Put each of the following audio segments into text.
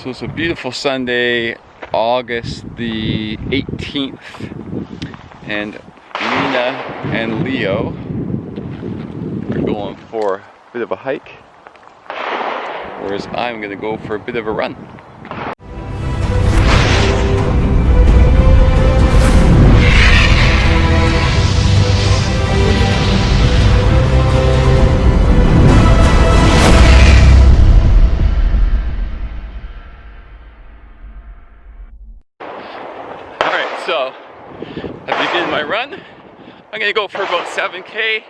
So it's a beautiful Sunday, August the 18th, and Nina and Leo are going for a bit of a hike, whereas I'm going to go for a bit of a run. So, at the beginning of my run, I'm going to go for about 7K,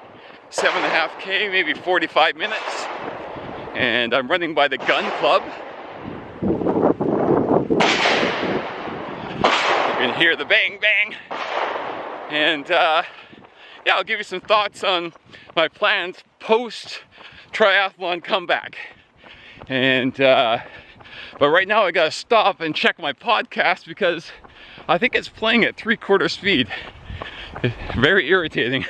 7.5K, maybe 45 minutes. And I'm running by the Gun Club. You can hear the bang bang. And yeah, I'll give you some thoughts on my plans post triathlon comeback. And but right now I gotta stop and check my podcast because I think it's playing at 3/4 speed. Very irritating.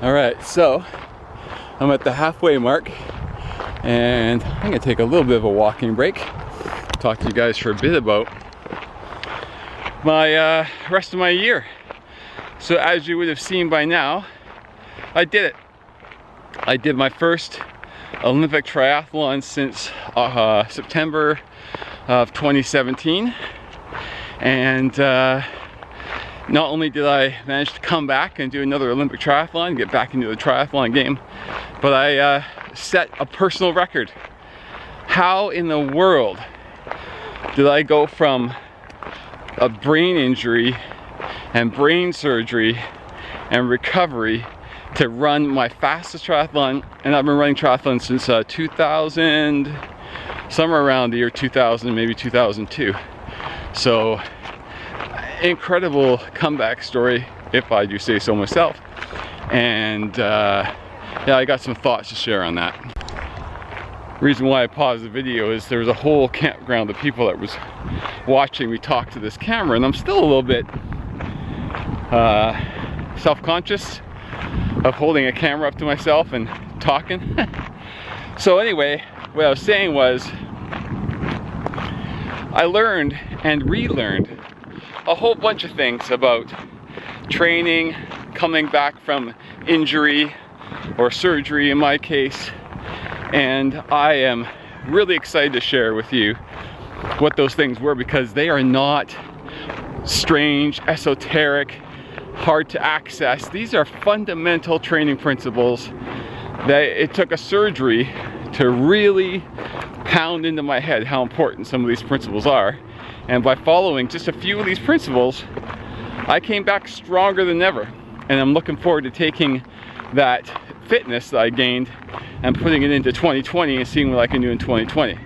All right, so I'm at the halfway mark and I'm gonna take a little bit of a walking break. Talk to you guys for a bit about my rest of my year. So as you would have seen by now, I did it. I did my first Olympic triathlon since September of 2017. And not only did I manage to come back and do another Olympic triathlon, get back into the triathlon game, but I set a personal record. How in the world did I go from a brain injury and brain surgery and recovery to run my fastest triathlon? And I've been running triathlon since 2000, somewhere around the year 2000, maybe 2002. So incredible comeback story, if I do say so myself. And yeah, I got some thoughts to share on that. The reason why I paused the video is there was a whole campground of people that was watching me talk to this camera, and I'm still a little bit self-conscious of holding a camera up to myself and talking. So anyway, what I was saying was I learned and relearned a whole bunch of things about training, coming back from injury or surgery in my case, and I am really excited to share with you what those things were, because they are not strange, esoteric, hard to access. These are fundamental training principles that it took a surgery to really pound into my head how important some of these principles are. And by following just a few of these principles, I came back stronger than ever. And I'm looking forward to taking that fitness that I gained and putting it into 2020 and seeing what I can do in 2020.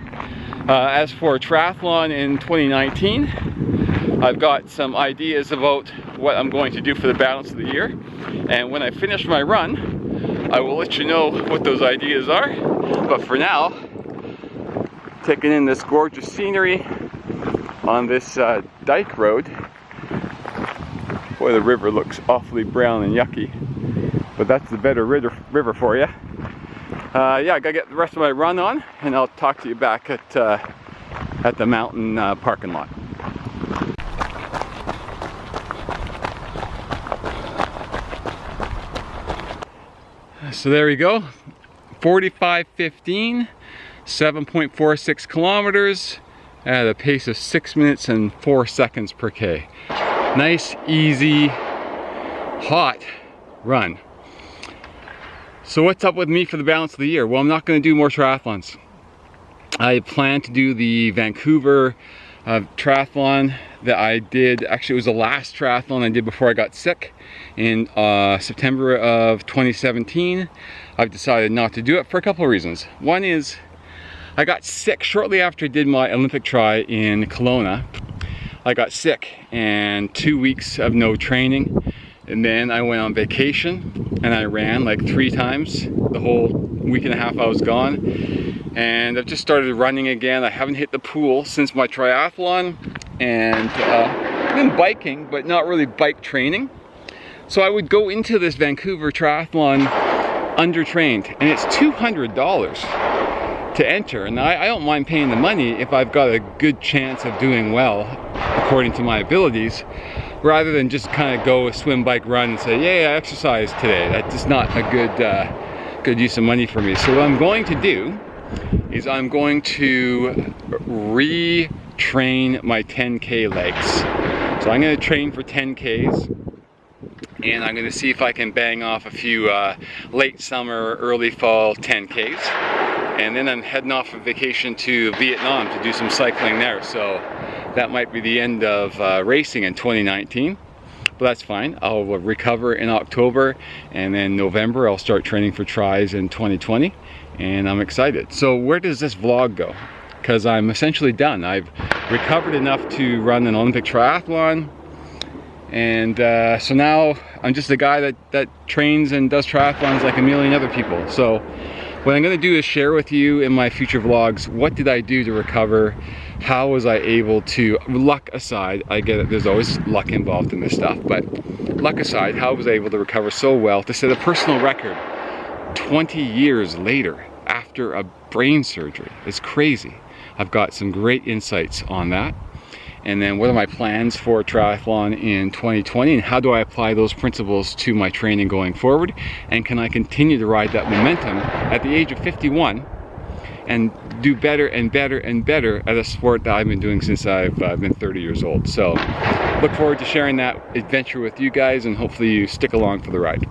As for triathlon in 2019, I've got some ideas about what I'm going to do for the balance of the year, and when I finish my run I will let you know what those ideas are. But for now, taking in this gorgeous scenery on this dike road. Boy, the river looks awfully brown and yucky, but that's the better river for you. Yeah, I gotta get the rest of my run on, and I'll talk to you back at the mountain parking lot. So there we go, 45:15, 7.46 kilometers at a pace of 6 minutes and 4 seconds per K. Nice, easy, hot run. So what's up with me for the balance of the year? Well, I'm not going to do more triathlons. I plan to do the Vancouver triathlon that I did. Actually, it was the last triathlon I did before I got sick in September of 2017. I've decided not to do it for a couple of reasons. One is I got sick shortly after I did my Olympic tri in Kelowna. I got sick and 2 weeks of no training, and then I went on vacation and I ran like 3 times the whole week and a half I was gone. And I've just started running again. I haven't hit the pool since my triathlon, and been biking, but not really bike training. So I would go into this Vancouver triathlon undertrained, and it's $200 to enter. And I don't mind paying the money if I've got a good chance of doing well according to my abilities, rather than just kind of go swim, bike, run and say, yeah, I exercised today. That's just not a good use of money for me. So what I'm going to do is I'm going to retrain my 10K legs. So I'm going to train for 10Ks, and I'm going to see if I can bang off a few late summer, early fall 10Ks. And then I'm heading off on vacation to Vietnam to do some cycling there. So that might be the end of racing in 2019. But that's fine. I'll recover in October, and then November I'll start training for tris in 2020. And I'm excited. So where does this vlog go? Because I'm essentially done. I've recovered enough to run an Olympic triathlon. And so now I'm just a guy that trains and does triathlons like a million other people. So what I'm going to do is share with you in my future vlogs, what did I do to recover? How was I able to, luck aside, I get it, there's always luck involved in this stuff, but luck aside, how was I able to recover so well to set a personal record 20 years later after a brain surgery? It's crazy. I've got some great insights on that. And then what are my plans for triathlon in 2020, and how do I apply those principles to my training going forward? And can I continue to ride that momentum at the age of 51 and do better and better and better at a sport that I've been doing since I've been 30 years old? So look forward to sharing that adventure with you guys, and hopefully you stick along for the ride.